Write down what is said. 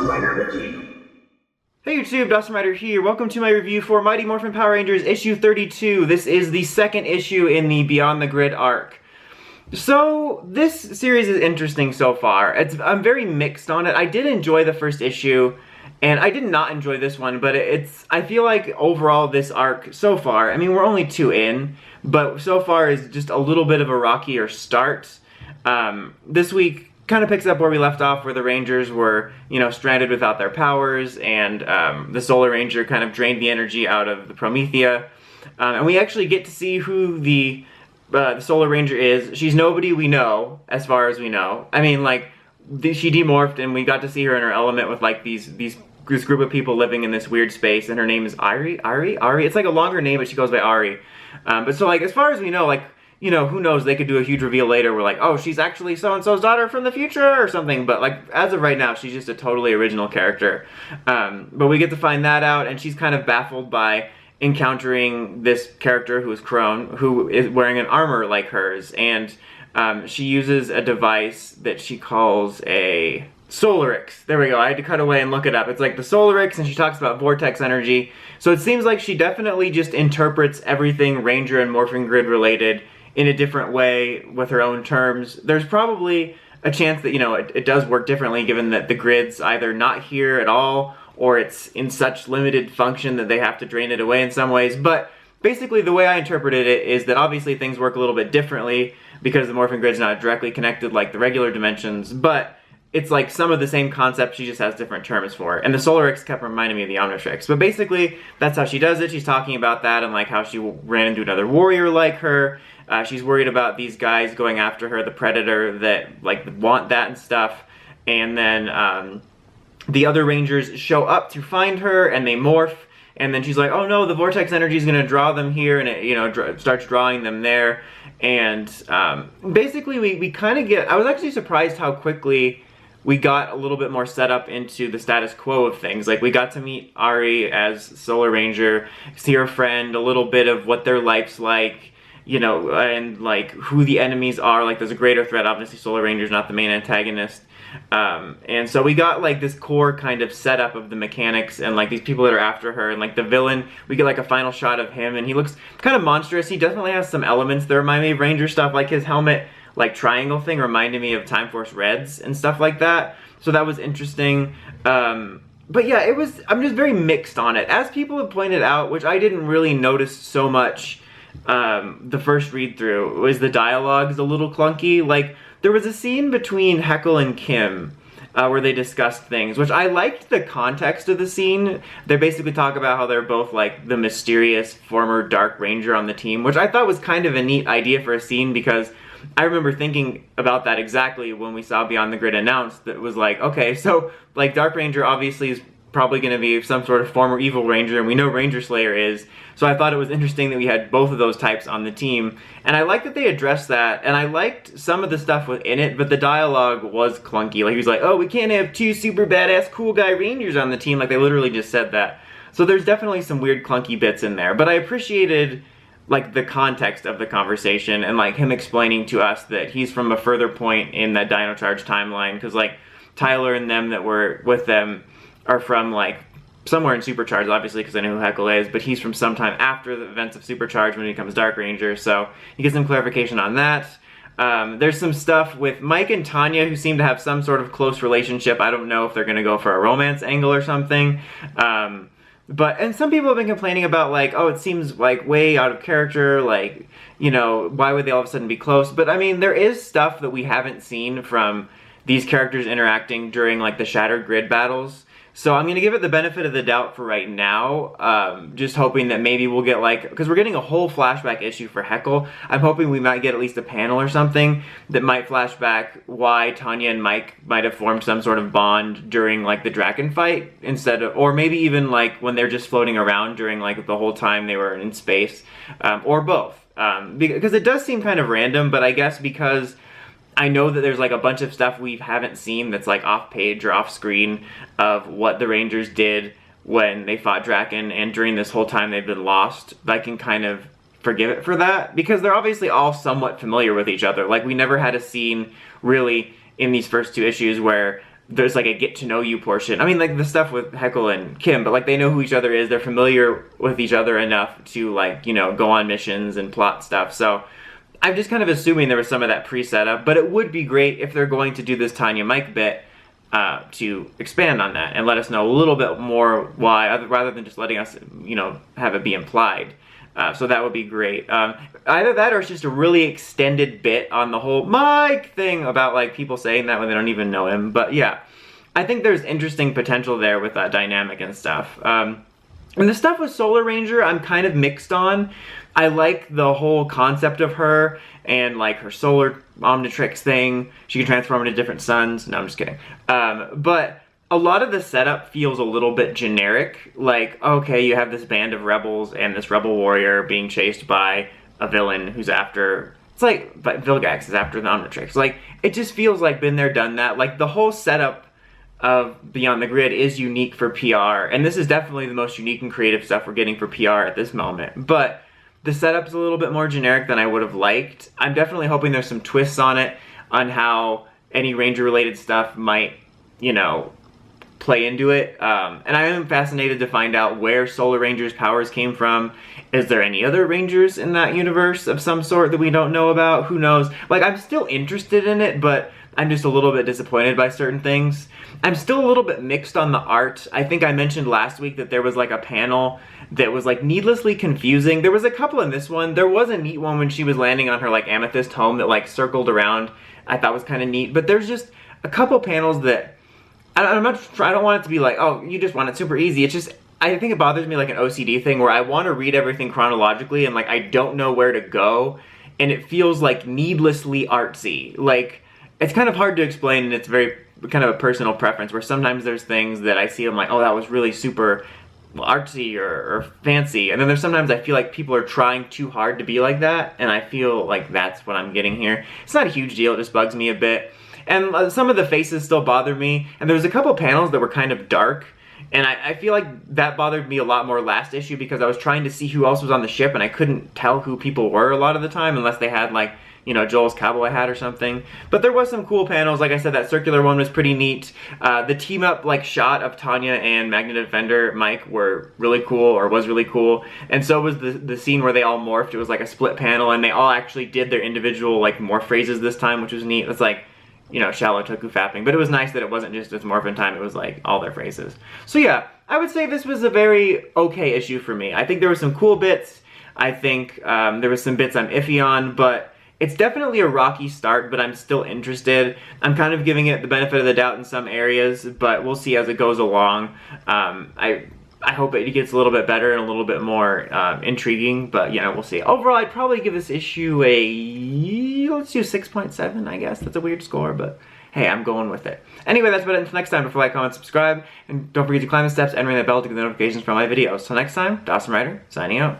Hey YouTube, Dawson Rider here. Welcome to my review for Mighty Morphin Power Rangers issue 32. This is the second issue in the Beyond the Grid arc. So, this series is interesting so far. I'm very mixed on it. I did enjoy the first issue, and I did not enjoy this one, but I feel like overall this arc so far, I mean we're only 2 in, but so far is just a little bit of a rockier start. This week kind of picks up where we left off, where the Rangers were, stranded without their powers, and the Solar Ranger kind of drained the energy out of the Promethea. And we actually get to see who the Solar Ranger is. She's nobody we know, as far as we know. I mean, she demorphed, and we got to see her in her element with, this group of people living in this weird space, and her name is Ari? It's like a longer name, but she goes by Ari. But so, as far as we know, who knows, they could do a huge reveal later where oh, she's actually so-and-so's daughter from the future or something, but as of right now, she's just a totally original character. But we get to find that out, and she's kind of baffled by encountering this character who is Crone, who is wearing an armor like hers, and she uses a device that she calls a Solarix. There we go, I had to cut away and look it up. It's like the Solarix, and she talks about vortex energy, so it seems like she definitely just interprets everything Ranger and Morphin Grid related in a different way with her own terms. There's probably a chance that, it does work differently, given that the grid's either not here at all, or it's in such limited function that they have to drain it away in some ways. But basically the way I interpreted it is that obviously things work a little bit differently because the Morphin Grid's not directly connected like the regular dimensions, but it's some of the same concept, she just has different terms for it. And the Solarix kept reminding me of the Omnitrix. But basically, that's how she does it. She's talking about that and how she ran into another warrior like her. She's worried about these guys going after her, the Predator, that want that and stuff. And then the other Rangers show up to find her, and they morph. And then she's like, oh no, the vortex energy is going to draw them here, and it, starts drawing them there. And basically, we kind of get, I was actually surprised how quickly we got a little bit more set up into the status quo of things. We got to meet Ari as Solar Ranger, see her friend, a little bit of what their life's like, and who the enemies are. There's a greater threat, obviously Solar Ranger's not the main antagonist. And so we got this core kind of setup of the mechanics and these people that are after her, and the villain, we get a final shot of him, and he looks kind of monstrous. He definitely has some elements that remind me of Ranger stuff, his helmet triangle thing reminded me of Time Force Reds and stuff like that. So that was interesting. But yeah, I'm just very mixed on it. As people have pointed out, which I didn't really notice so much the first read through, was the dialogue's a little clunky. There was a scene between Heckle and Kim where they discussed things, which I liked the context of the scene. They basically talk about how they're both the mysterious former Dark Ranger on the team, which I thought was kind of a neat idea for a scene, because I remember thinking about that exactly when we saw Beyond the Grid announced. That was okay, so Dark Ranger obviously is probably going to be some sort of former evil ranger, and we know Ranger Slayer is, so I thought it was interesting that we had both of those types on the team, and I liked that they addressed that, and I liked some of the stuff within it, but the dialogue was clunky. He was oh, we can't have 2 super badass cool guy Rangers on the team, they literally just said that. So there's definitely some weird clunky bits in there, but I appreciated the context of the conversation, and him explaining to us that he's from a further point in that Dino Charge timeline, because Tyler and them that were with them are from somewhere in Supercharge, obviously, because I know who Heckle is, but he's from sometime after the events of Supercharge when he becomes Dark Ranger, so he gets some clarification on that. There's some stuff with Mike and Tanya, who seem to have some sort of close relationship. I don't know if they're going to go for a romance angle or something. And some people have been complaining about oh, it seems way out of character, why would they all of a sudden be close? But I mean, there is stuff that we haven't seen from these characters interacting during the Shattered Grid battles. So I'm going to give it the benefit of the doubt for right now, just hoping that maybe we'll get because we're getting a whole flashback issue for Heckle. I'm hoping we might get at least a panel or something that might flash back why Tanya and Mike might have formed some sort of bond during the Draken fight, instead of, or maybe even when they're just floating around during the whole time they were in space, or both. Because it does seem kind of random, but I guess because I know that there's a bunch of stuff we haven't seen that's off page or off screen of what the Rangers did when they fought Draken, and during this whole time they've been lost. I can kind of forgive it for that, because they're obviously all somewhat familiar with each other. We never had a scene really in these first 2 issues where there's like a get to know you portion. I mean, like the stuff with Heckle and Kim, but like they know who each other is. They're familiar with each other enough to like, you know, go on missions and plot stuff. So I'm just kind of assuming there was some of that pre-setup, but it would be great if they're going to do this Tanya Mike bit to expand on that and let us know a little bit more why, rather than just letting us, you know, have it be implied. So that would be great. Either that or it's just a really extended bit on the whole Mike thing about like people saying that when they don't even know him. But yeah, I think there's interesting potential there with that dynamic and stuff. And the stuff with Solar Ranger, I'm kind of mixed on. I like the whole concept of her and like her solar Omnitrix thing. She can transform into different suns. No, I'm just kidding. But a lot of the setup feels a little bit generic. Like, okay, you have this band of rebels and this rebel warrior being chased by a villain who's after... It's like, but Vilgax is after the Omnitrix. Like, it just feels like been there, done that. Like, the whole setup of Beyond the Grid is unique for PR. And this is definitely the most unique and creative stuff we're getting for PR at this moment. But the setup's a little bit more generic than I would have liked. I'm definitely hoping there's some twists on it, on how any Ranger-related stuff might, you know, play into it. And I am fascinated to find out where Solar Ranger's powers came from. Is there any other Rangers in that universe of some sort that we don't know about? Who knows? Like, I'm still interested in it, but I'm just a little bit disappointed by certain things. I'm still a little bit mixed on the art. I think I mentioned last week that there was like a panel that was like needlessly confusing. There was a couple in this one. There was a neat one when she was landing on her like amethyst home that like circled around. I thought was kind of neat. But there's just a couple panels that I don't want it to be like, oh, you just want it super easy. It's just, I think it bothers me like an OCD thing where I want to read everything chronologically and like I don't know where to go. And it feels like needlessly artsy. Like, it's kind of hard to explain, and it's very kind of a personal preference where sometimes there's things that I see, I'm like, oh, that was really super artsy or fancy. And then there's sometimes I feel like people are trying too hard to be like that, and I feel like that's what I'm getting here. It's not a huge deal, it just bugs me a bit. And some of the faces still bother me, and there was a couple panels that were kind of dark, and I feel like that bothered me a lot more last issue because I was trying to see who else was on the ship, and I couldn't tell who people were a lot of the time unless they had like, you know, Joel's cowboy hat or something. But there was some cool panels. Like I said, that circular one was pretty neat. The team up like shot of Tanya and Magna Defender Mike were really cool, or was really cool. And so was the scene where they all morphed. It was like a split panel and they all actually did their individual like morph phrases this time, which was neat. It's like, you know, shallow toku fapping. But it was nice that it wasn't just its Morphin time, it was like all their phrases. So yeah, I would say this was a very okay issue for me. I think there were some cool bits. I think there was some bits I'm iffy on, but it's definitely a rocky start, but I'm still interested. I'm kind of giving it the benefit of the doubt in some areas, but we'll see as it goes along. I hope it gets a little bit better and a little bit more intriguing, but you know, we'll see. Overall, I'd probably give this issue a, let's do 6.7, I guess. That's a weird score, but hey, I'm going with it. Anyway, that's about it. Until next time, don't forget to like, comment, subscribe, and don't forget to climb the steps and ring that bell to get the notifications from my videos. Till next time, Dawson Ryder, signing out.